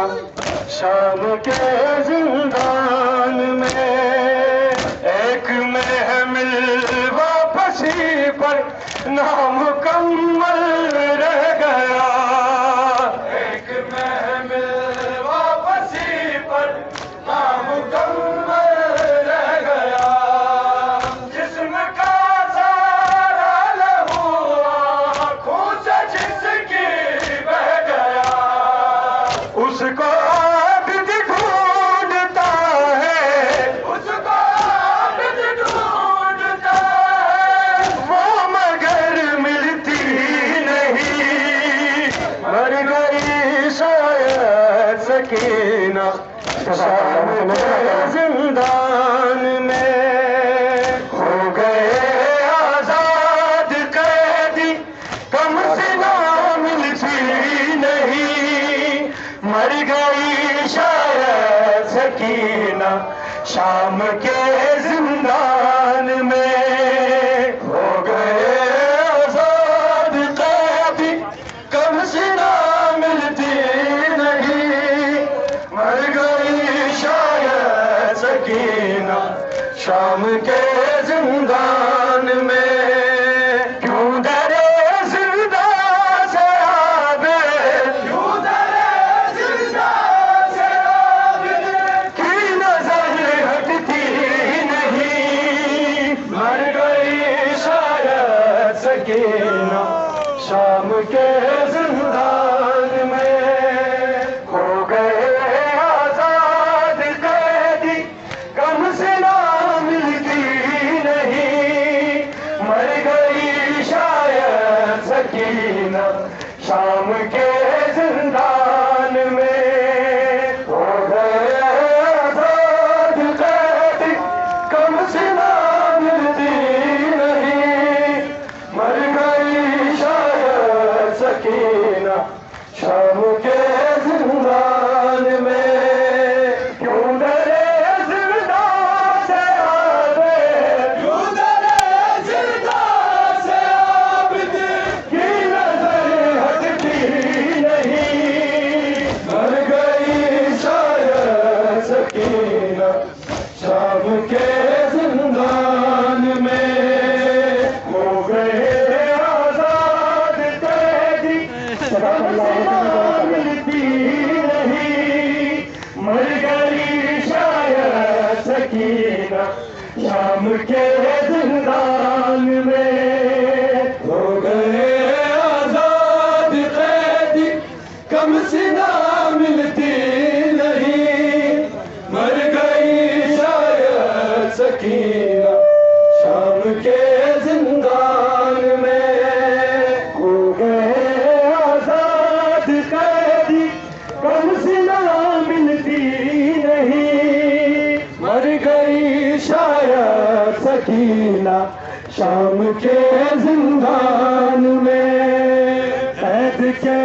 शाम के जिंदान में एक महमिल वापसी पर नामुकम्मल रह गया। एक महमिल वापसी पर नामुकम्मल रह गया। जिस्म का सारा लहू आँखों से जिसकी बह गया, उसको सकीना शाम के जिंदान में हो गए आजाद कैदी, कम से ना मिलती नहीं। मर गई शायद सकीना शाम के जिंदान में। हो गए आजाद कैदी, कम से ना मिलती सकीना शाम के जिंदान में। क्यों डरे जिंदा से आबे, क्यों डरे जिंदा से आबे की नजर हटती नहीं। मर गई शायद सकीना शाम के जिंदान में। हो गए सकीना शाम के जिंदान में। हो गए आजाद कैदी, कम से ना मिलती नहीं। मर गई शायद सकीना शाम के जिंदान में। क्यों डरे जिंदा से आबे, क्यों डरे जिंदा से आबे की नजर हटती नहीं। मर गई शायद सकीना शाम के जिंदान में। हो गए आजाद कैदी, मिलती नहीं। मर गई शायद सकीना शाम के जिंदान में। हो गए आजाद कैदी, कम से ना मिलती नहीं। मर गई शायद सकीना शाम के जिंदान में। हो गए आजाद कैदी, कम से ना मिलती नहीं। मर गई शायद सकीना शाम के जिंदान में। कैद के